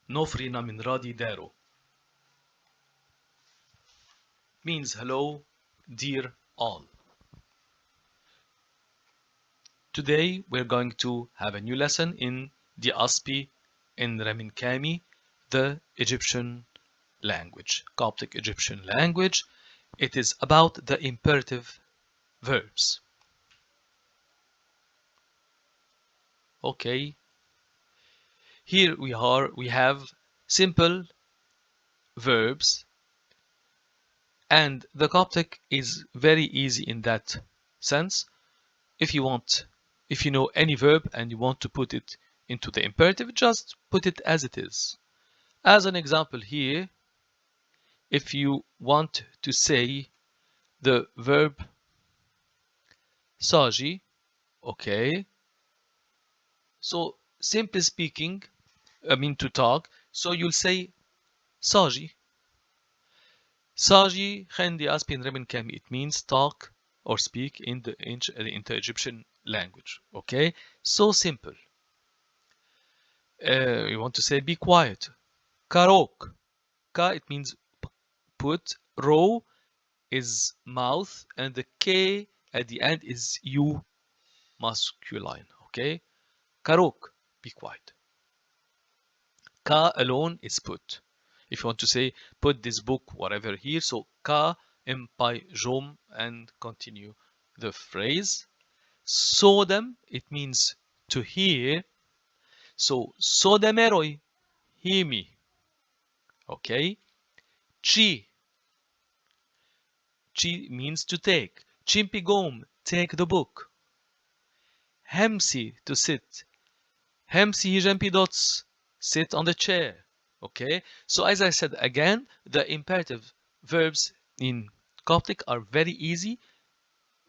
نوفرنا من رادي دارو means hello, dear all. Today we're going to have a new lesson in the Aspi in Raminkami, the Egyptian language, Coptic Egyptian language. It is about the imperative verbs. Okay, here we have simple verbs, and the Coptic is very easy in that sense. If you know any verb and you want to put it into the imperative, just put it as it is. As an example here, if you want to say the verb saji, okay, so simply speaking, to talk, so you'll say saji. Saji khendi aspin remin kami, it means talk or speak in the Egyptian language, okay, so simple. You want to say be quiet. Karok. Ka, it means put. Ro is mouth. And the K at the end is U masculine. Okay? Karok. Be quiet. Ka alone is put. If you want to say put this book, whatever here. So ka impai jom and continue the phrase. Sodem, it means to hear. So sodemeroi, hear me. Okay? Chi. Chi means to take. Chimpigom, take the book. Hemsi, to sit. Hemsi hijempidots, sit on the chair. Okay? So as I said again, the imperative verbs in Coptic are very easy.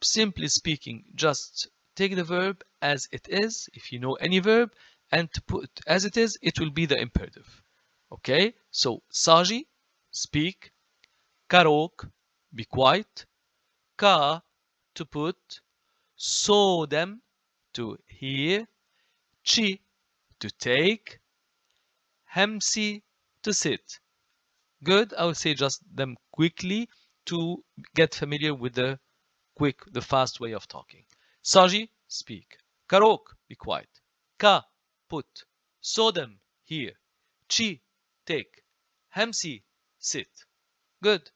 Simply speaking, just take the verb as it is, if you know any verb, and to put as it is, it will be the imperative. Okay? So, saji, speak. Karok, be quiet. Ka, to put. Sodem, to hear. Chi, to take. Hemsi, to sit. Good. I will say just them quickly to get familiar with the fast way of talking. Saji, speak. Karok, be quiet. Ka, put. Sodem, hear. Chi, take. Hemsi, sit. Good.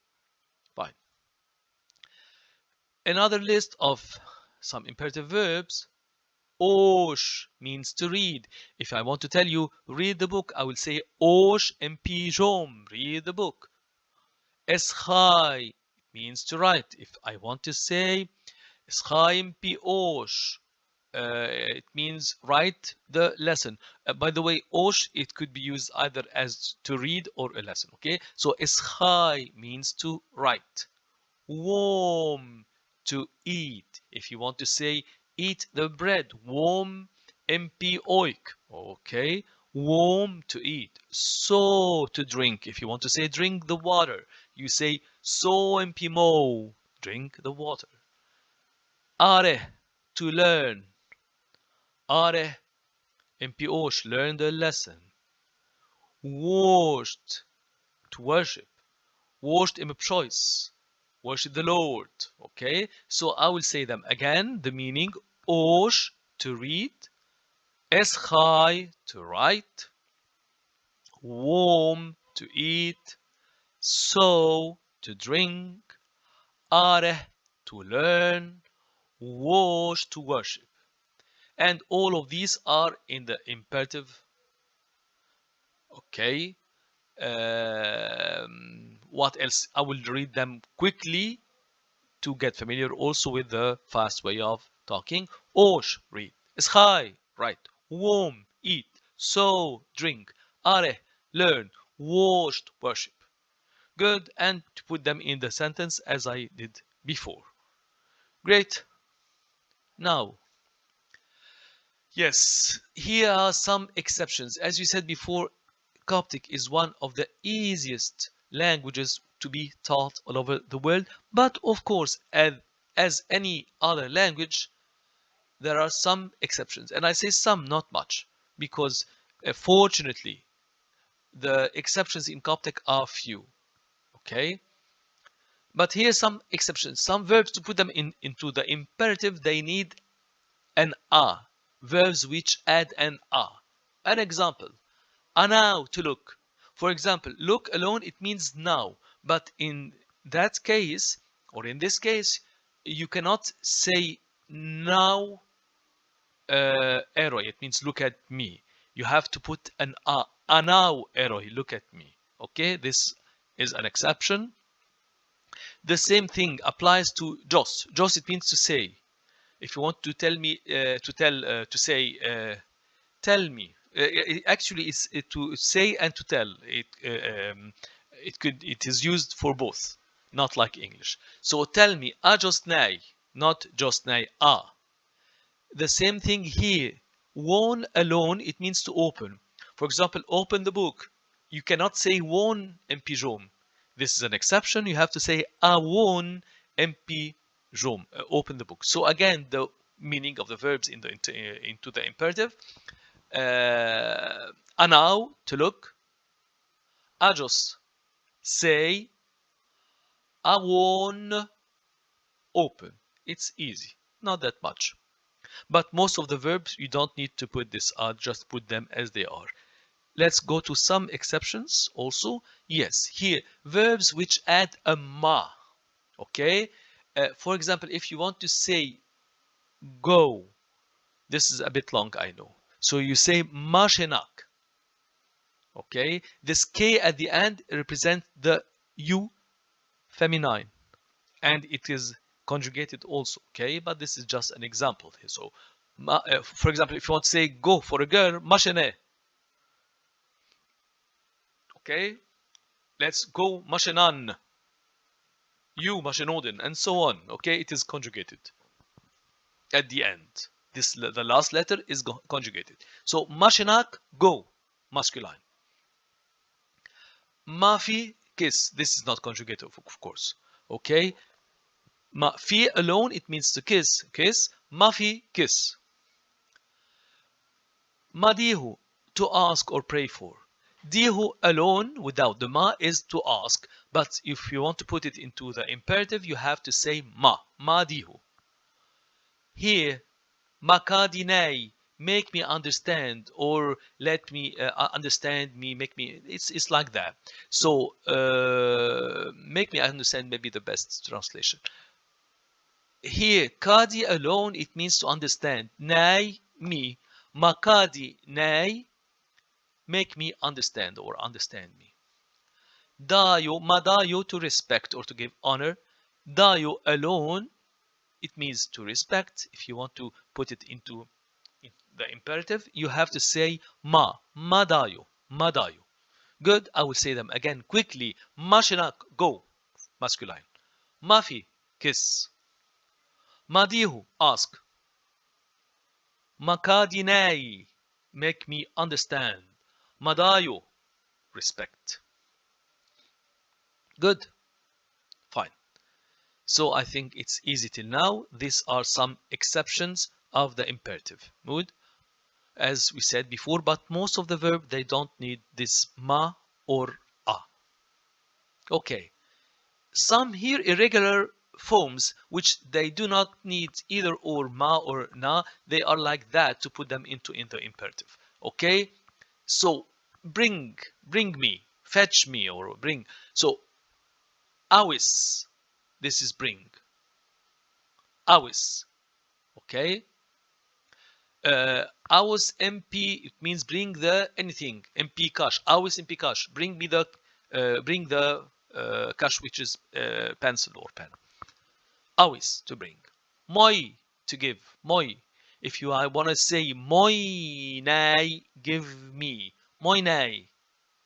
Fine. Another list of some imperative verbs. Osh means to read. If I want to tell you, read the book, I will say Osh empijom, read the book. Eschai means to write. If I want to say Eschai empi Osh, it means write the lesson. By the way, Osh, it could be used either as to read or a lesson. Okay, so Eschai means to write. Wom, to eat. If you want to say eat the bread, wom mp oik. Okay, wom, to eat. So, to drink. If you want to say drink the water, you say so mp mo, drink the water. Are, to learn. Are mp osh, learn the lesson. Washed, to worship. Washed im choice, worship the Lord. Okay, so I will say them again. The meaning: Osh, to read. Eschai, to write. Wom, to eat. So, to drink. Are, to learn. Wash, to worship. And all of these are in the imperative. Okay. What else? I will read them quickly to get familiar also with the fast way of talking. Osh, read. Eschai, write. Wom, eat. So, drink. Are, learn. Washed, worship. Good. And to put them in the sentence as I did before. Great. Now, yes, here are some exceptions. As you said before, Coptic is one of the easiest languages to be taught all over the world. But of course, as any other language, there are some exceptions. And I say some, not much, because fortunately, the exceptions in Coptic are few. Okay, but here's some exceptions. Some verbs, to put them into the imperative, they need an a. Verbs which add an a. An example: now, to look. For example, look alone, it means now, but in that case, or in this case, you cannot say now Eroi, it means look at me. You have to put an a now Eroi, look at me. Okay, this is an exception. The same thing applies to Jos. Jos, it means to say. If you want to tell me, to say, tell me. Actually, it's to say and to tell. It is used for both, not like English. So tell me, a just nay, not just nay, a. The same thing here. Won alone, it means to open. For example, open the book. You cannot say won MP Jom. This is an exception. You have to say a won MP Jom. Open the book. So again, the meaning of the verbs into the imperative. Anau, to look. Ajos, say. A won, open. It's easy. Not that much. But most of the verbs, you don't need to put this just put them as they are. Let's go to some exceptions also. Yes, here, verbs which add a ma. Okay? For example, if you want to say go, this is a bit long, I know. So you say mashenak. Okay? This K at the end represents the U feminine. And it is conjugated also, okay? But this is just an example here. So, for example, if you want to say go for a girl, mashene. Okay? Let's go mashenan. You mashenodin, and so on. Okay? It is conjugated at the end. The last letter is conjugated. So, mashenak, go, masculine. Mafi, kiss. This is not conjugated, of course. Okay? Fi alone, it means to kiss. Kiss. Mafi, kiss. Madihu, to ask or pray for. Dihu alone, without the ma, is to ask. But if you want to put it into the imperative, you have to say ma. Madihu. Here, makadinei, make me understand, or let me understand me, make me. It's like that. So make me understand, maybe the best translation. Here, kadi alone, it means to understand. Nay, me. Makadi, nay, make me understand or understand me. Dayo, madayo, to respect or to give honor. Dayo alone, it means to respect. If you want to put it into the imperative, you have to say ma, madayo, madayo. Good, I will say them again quickly. Mashinak, go, masculine. Mafi, kiss. Madihu, ask. Makadinai, make me understand. Madayo, respect. Good. Fine. So I think it's easy till now. These are some exceptions of the imperative mood, as we said before, but most of the verb, they don't need this ma or a. Okay. Some here irregular forms which they do not need either or ma or na, they are like that to put them into the imperative. Okay, so bring me, fetch me, or bring. So awis, this is bring. Awis, okay. Awis MP, it means bring the anything. MP cash, awis MP cash, bring me the cash, which is pencil or pen. Awis, to bring. Moi, to give. Moi. If you want to say moi nay, give me. Moi nay.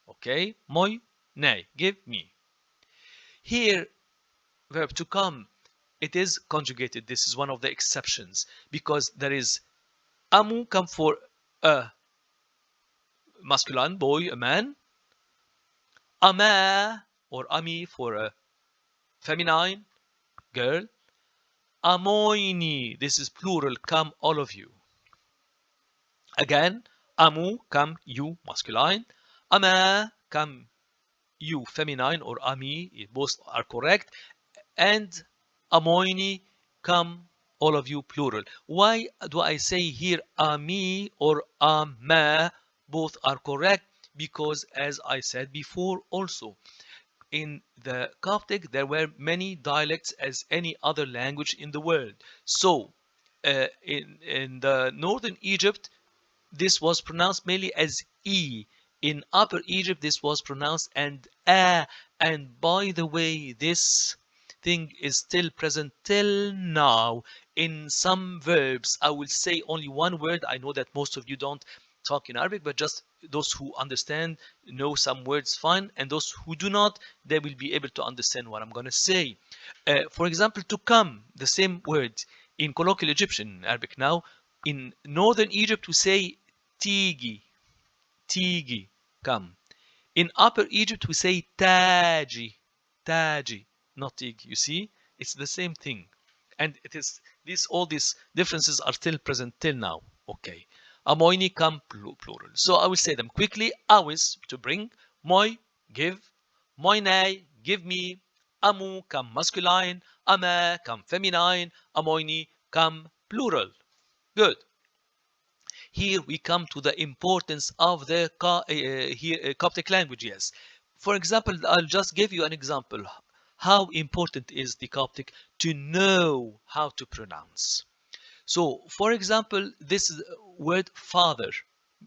Okay? Moi nay, give me. Here, verb to come, it is conjugated. This is one of the exceptions because there is amu, come for a masculine boy, a man. Ama or ami for a feminine girl. Amoini, this is plural, come all of you. Again, amu, come you, masculine. Ama, come you, feminine, or ami, both are correct. And amoini, come all of you, plural. Why do I say here ami or ama? Both are correct because, as I said before also, in the Coptic there were many dialects as any other language in the world. So in the northern Egypt, this was pronounced mainly as E. In Upper Egypt, this was pronounced and A. And by the way, this thing is still present till now in some verbs. I will say only one word. I know that most of you don't talk in Arabic, but just those who understand know some words fine, and those who do not, they will be able to understand what I'm going to say. For example, to come, the same word in colloquial Egyptian Arabic. Now, in northern Egypt, we say tigi, tigi, come. In Upper Egypt, we say taji, taji, not tigi. You see, it's the same thing, and it is this. All these differences are still present till now. Okay, amoini, come, plural. So I will say them quickly. Awis, to bring. Moi, give. Moinai, give me. Amu, come, masculine. Ama, come, feminine. Amoini, come, plural. Good. Here we come to the importance of the Coptic language. Yes. For example, I'll just give you an example. How important is the Coptic to know how to pronounce? So, for example, this word father,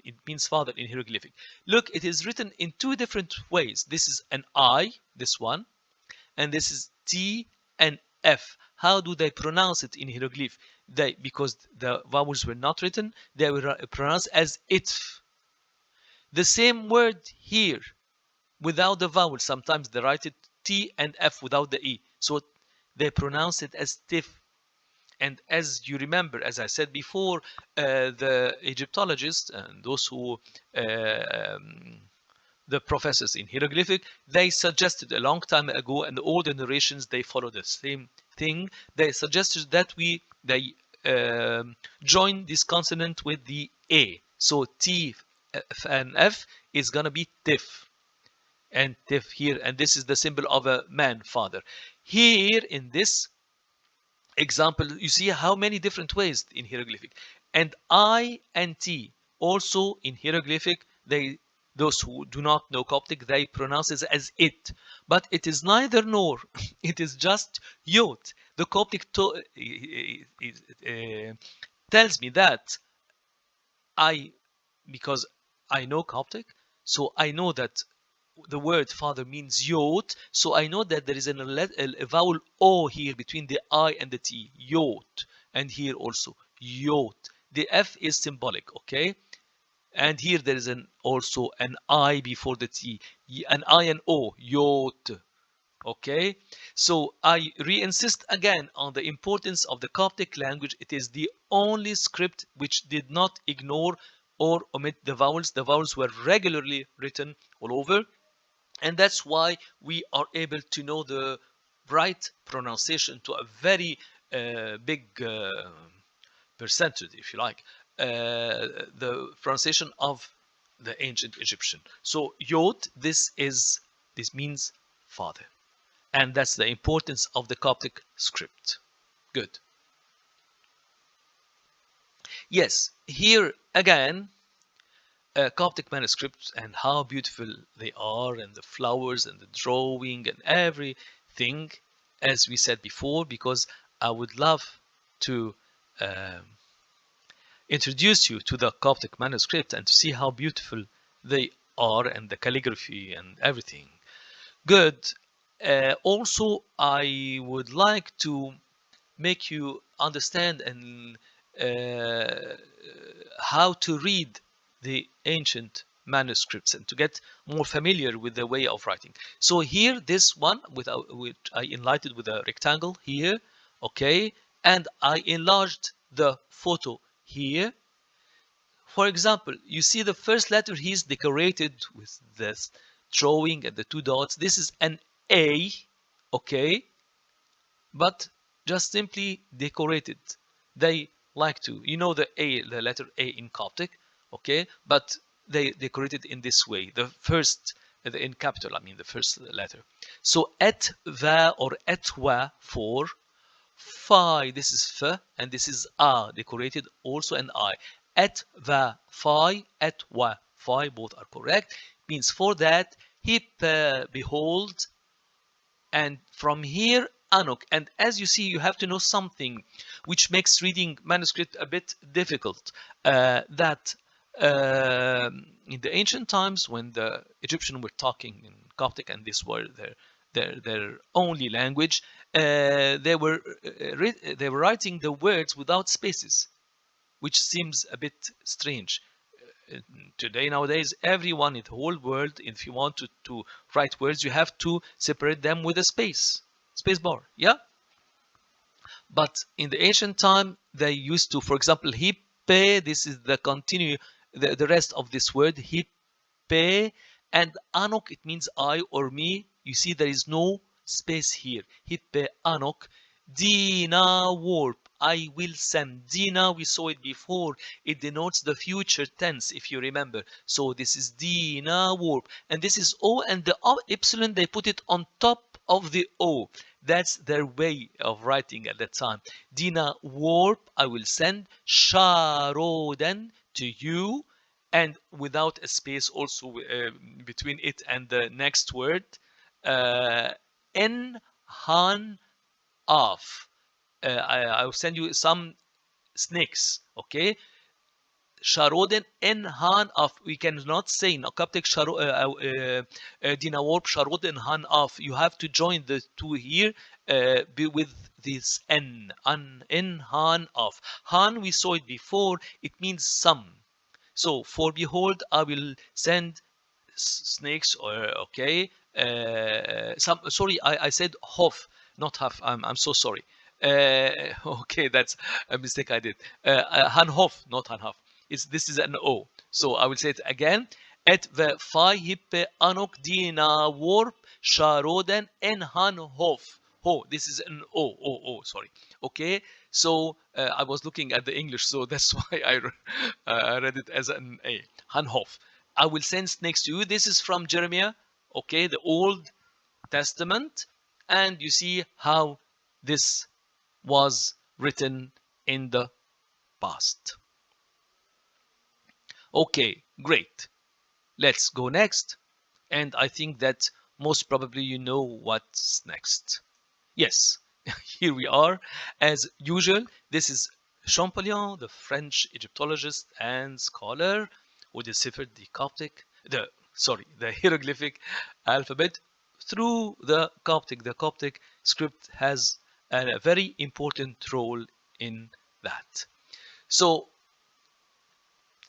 it means father in hieroglyphic. Look, it is written in two different ways. This is an I, this one, and this is T and F. How do they pronounce it in hieroglyph? Because the vowels were not written, they were pronounced as itf. The same word here, without the vowel, sometimes they write it T and F without the E. So they pronounce it as tif. And as you remember, as I said before, the Egyptologists and those who the professors in hieroglyphic, they suggested a long time ago, and all the narrations, they follow the same thing. They suggested that they join this consonant with the A. So T and F is gonna be tif, and tif here, and this is the symbol of a man, father. Here in this example, you see how many different ways in hieroglyphic. And I and T also in hieroglyphic, those who do not know Coptic, they pronounce it as it. But it is neither nor. It is just yot. The Coptic tells me that because I know Coptic, so I know that the word father means yot, so I know that there is a vowel O here between the I and the T, yot, and here also yot. The F is symbolic, okay? And here there is also an I before the T, an I and O, yot, okay? So I re-insist again on the importance of the Coptic language. It is the only script which did not ignore or omit the vowels. The vowels were regularly written all over. And that's why we are able to know the right pronunciation to a very big percentage, if you like, the pronunciation of the ancient Egyptian. So yod, this means father, and that's the importance of the Coptic script. Good. Yes, here again, Coptic manuscripts and how beautiful they are, and the flowers and the drawing and everything, as we said before, because I would love to introduce you to the Coptic manuscript and to see how beautiful they are, and the calligraphy and everything. Good. Also, I would like to make you understand and how to read the ancient manuscripts and to get more familiar with the way of writing. So here, this one, which I enlightened with a rectangle here, okay, and I enlarged the photo here. For example, you see the first letter, he's decorated with this drawing and the two dots. This is an A, okay, but just simply decorated. They like to, the letter A in Coptic, okay, but they decorated in this way. The first, in capital, I mean the first letter. So et, va, or et, wa for phi. This is f, and this is a, decorated also an I. Et, va, phi, et, wa, phi, both are correct. Means for that, hip, behold, and from here Anok. And as you see, you have to know something which makes reading manuscript a bit difficult, that in the ancient times when the Egyptians were talking in Coptic and this were their only language, they were writing the words without spaces, which seems a bit strange. Today, nowadays, everyone in the whole world, if you want to write words, you have to separate them with a space bar. Yeah, but in the ancient time they used to, for example, hippe, this is the continue, the rest of this word hippe, and anok, it means I or me. You see there is no space here. Hippe anok. Dina warp, I will send. Dina, we saw it before, it denotes the future tense, if you remember. So this is Dina warp, and this is O, and the epsilon they put it on top of the O. That's their way of writing at that time. Dina warp, I will send. Sharoden, to you, and without a space also between it and the next word. En han af. I'll send you some snakes, okay? Sharoden en han af. We cannot say in Coptic Dina warp Sharoden han af. You have to join the two here with this en han af. Han, we saw it before, it means some. So for behold, I will send snakes, okay? Some, sorry, I said hof, not half. I'm so sorry. Okay, that's a mistake I did. Hanhof, not Hanhaf. This is an O. So I will say it again. Et ve phi hippe anok dina warp sharoden en Hanhof. Ho, this is an O, sorry. Okay, so I was looking at the English, so that's why I read it as an A. Hanhof. I will send snakes to you. This is from Jeremiah, okay, the Old Testament. And you see how this was written in the past. Okay, great. Let's go next. And I think that most probably you know what's next. Yes, here we are. As usual, this is Champollion, the French Egyptologist and scholar who deciphered the hieroglyphic alphabet through the Coptic. The Coptic script has a very important role in that. So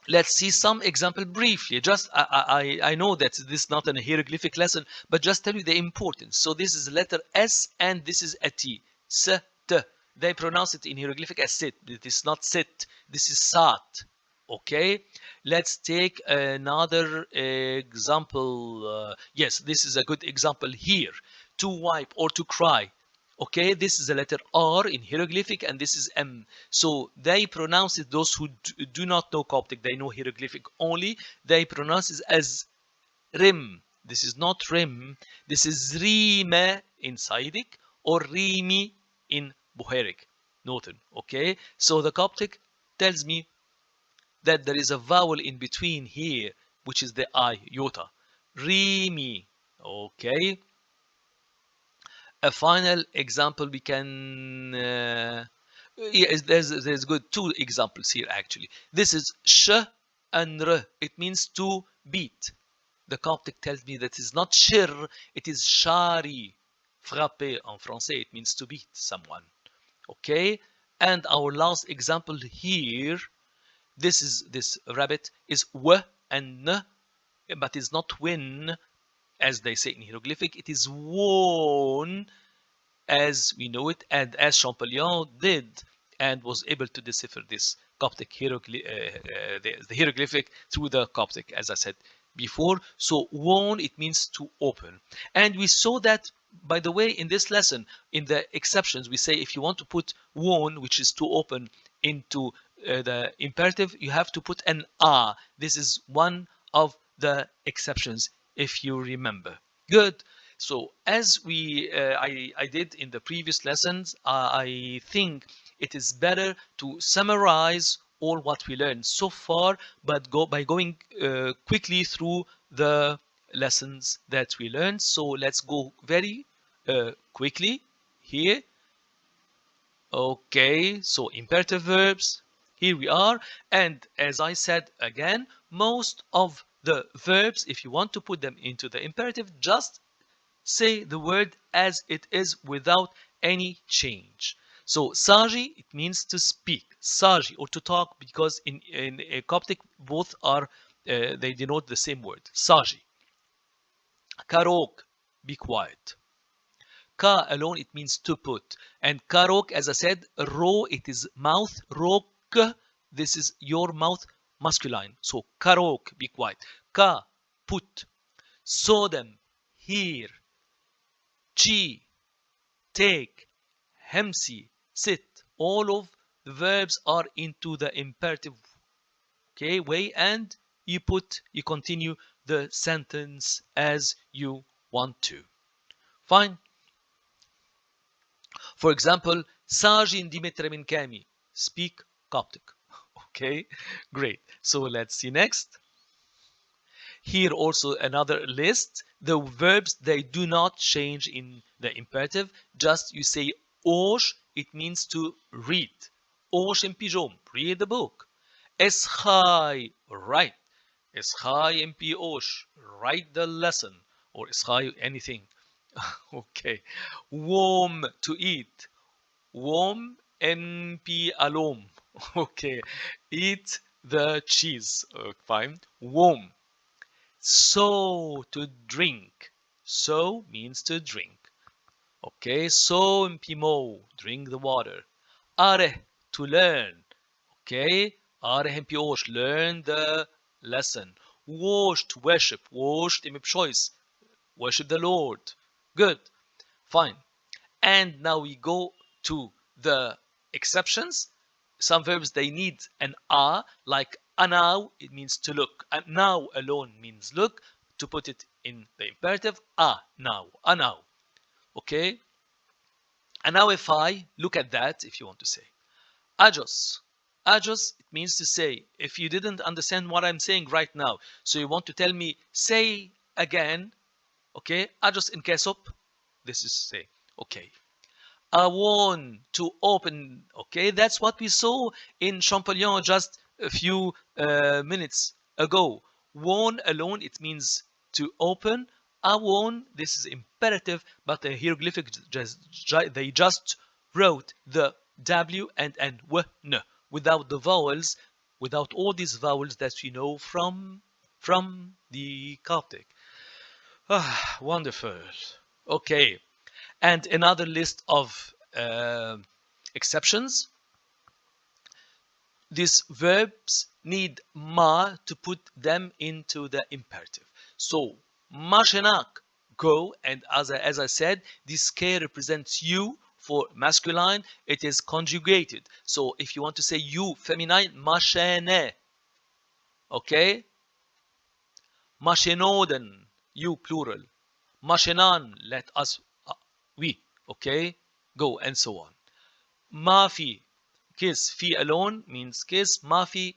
let's see some example briefly. Just I know that this is not a hieroglyphic lesson, but just tell you the importance. So this is letter S and this is a T. S, T. They pronounce it in hieroglyphic as sit. It is not sit. This is sat. Okay. Let's take another example. Yes, this is a good example here. To wipe or to cry. Okay, this is the letter R in hieroglyphic and this is M. So they pronounce it, those who do not know Coptic, they know hieroglyphic only, they pronounce it as Rim. This is not Rim, this is Rime in Saidic or Rimi in Buharic. Noted, okay? So the Coptic tells me that there is a vowel in between here, which is the I, iota. Rimi, okay? A final example we can yes, there's good two examples here actually. This is sh and r. It means to beat. The Coptic tells me that is not shir, it is shari. Frapper en français, it means to beat someone. Okay, and our last example here, this rabbit is w and n, but it's not win. As they say in hieroglyphic, it is won, as we know it, and as Champollion did and was able to decipher this Coptic the hieroglyphic through the Coptic, as I said before. So won, it means to open. And we saw that, by the way, in this lesson, in the exceptions, we say if you want to put won, which is to open, into the imperative, you have to put an a. This is one of the exceptions, if you remember. Good. So as I did in the previous lessons, I think it is better to summarize all what we learned so far, but by going quickly through the lessons that we learned. So let's go very quickly here. Okay, so imperative verbs, here we are. And as I said again, most of the verbs, if you want to put them into the imperative, just say the word as it is without any change. So sagi, it means to speak, sagi, or to talk, because in a Coptic both are they denote the same word, sagi. Karok, be quiet. Ka alone, it means to put. And karok, as I said, ro, it is mouth. Rok, this is your mouth, masculine. So karok, be quiet. Ka, put. Sodem, hear. Chi, take. Hemsi, sit. All of the verbs are into the imperative way, and you continue the sentence as you want to. Fine. For example, Sajin Dimitra min Kami, speak Coptic. Okay, great. So let's see next. Here also another list. The verbs, they do not change in the imperative. Just you say osh, it means to read. Osh in pijom, read the book. Eschai, write. Eschai in osh, write the lesson. Or eschai, anything. Okay. Warm, to eat. Warm MP alom. Okay. Eat the cheese. Fine. Warm. So, to drink. So means to drink. Okay. So impimo. Drink the water. Are, to learn. Okay. Are impiosh. Learn the lesson. Wash, to worship. Wash, imip choice. Worship the Lord. Good. Fine. And now we go to the exceptions. Some verbs, they need an a, like anau, it means to look. And now alone means look. To put it in the imperative, now, anau. Okay? And now if I look at that, if you want to say ajos. Ajos, it means to say, if you didn't understand what I'm saying right now, so you want to tell me, say again, okay? Ajos in kesop, this is say, okay. Awon, to open. Okay, that's what we saw in Champollion just a few minutes ago. Won alone, it means to open. Awon, this is imperative, but the hieroglyphic they just wrote the W and W N without the vowels, without all these vowels that we know from the Coptic. Ah, wonderful. Okay. And another list of exceptions. These verbs need ma to put them into the imperative. So, mashenak, go, and as I said, this K represents you for masculine. It is conjugated. So, if you want to say you feminine, mashene. Okay? Mashenoden, you plural. Mashenan, let us, we. Okay, go, and so on. Mafi, kiss. Fi alone means kiss. Mafi,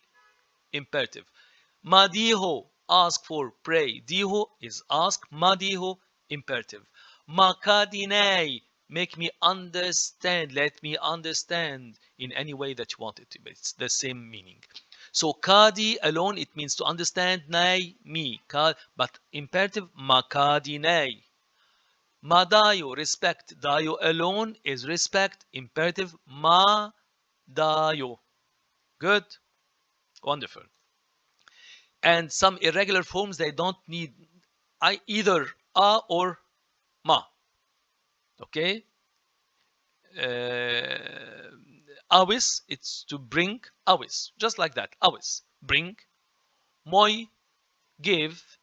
imperative. Madiho, ask for, pray. Diho is ask. Madiho, imperative. Makadinei, make me understand. Let me understand in any way that you want it to be. It's the same meaning. So kadi alone, it means to understand. Nay, me. But imperative, makadinei. Madayo, respect. Dayo alone is respect. Imperative, ma dayo. Good. Wonderful. And some irregular forms, they don't need either a or ma. Okay. Awis, it's to bring. Awis, just like that. Awis, bring. Moi, give.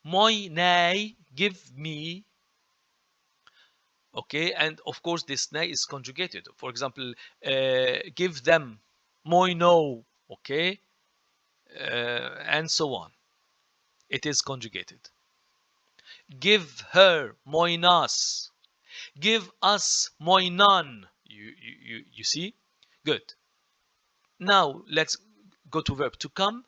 Moi nay, give me. Okay, and of course this nay is conjugated. For example, give them. Moi no. Okay. and so on. It is conjugated. Give her moinas. Give us moinan. You see? Good. Now let's go to verb to come.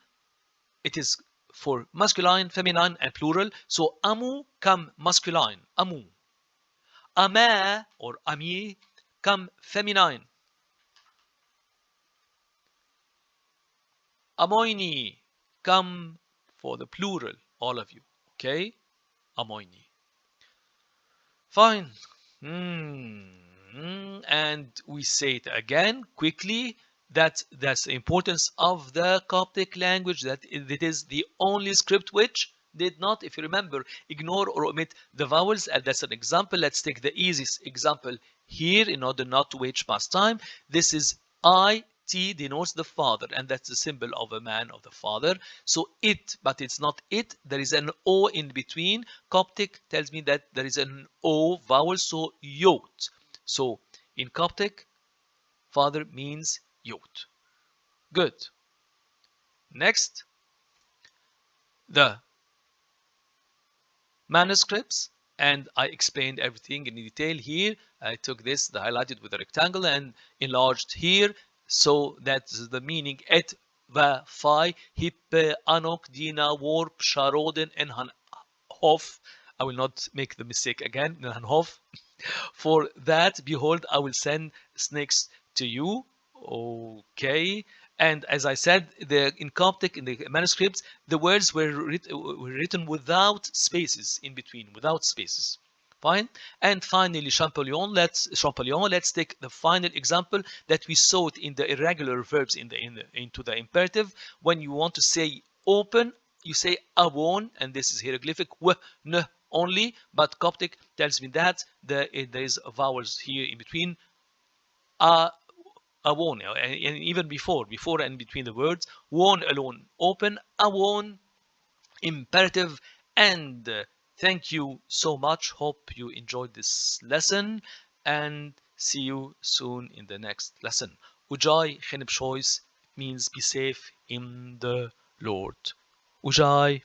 It is for masculine, feminine, and plural. So amu come masculine. Amu. Ama or ami come feminine. Amoini come for the plural, all of you. Okay? Amoini. Fine. And we say it again quickly. That's the importance of the Coptic language, that it is the only script which did not, if you remember, ignore or omit the vowels. And that's an example. Let's take the easiest example here in order not to waste past time. This is I. T denotes the father, and that's the symbol of a man, of the father. So it, but it's not it. There is an O in between. Coptic tells me that there is an O vowel, so yot. So in Coptic, father means yot. Good. Next, the manuscripts, and I explained everything in detail here. I took this, the highlighted with a rectangle, and enlarged here. So that's the meaning. Et va phi hippe anok dina warp sharoden en han hof. I will not make the mistake again. Han hof. For that, behold, I will send snakes to you. Okay. And as I said, in Coptic, in the manuscripts, the words were written without spaces in between, without spaces. Fine. And finally, Champollion. Let's take the final example that we saw it in the irregular verbs into the imperative. When you want to say open, you say awon, and this is hieroglyphic w, n only. But Coptic tells me that there is vowels here in between. Awon, and even before and between the words. Won alone, open. Awon, imperative. And thank you so much. Hope you enjoyed this lesson, and see you soon in the next lesson. Ujai Cheneb Choice means be safe in the Lord. Ujai.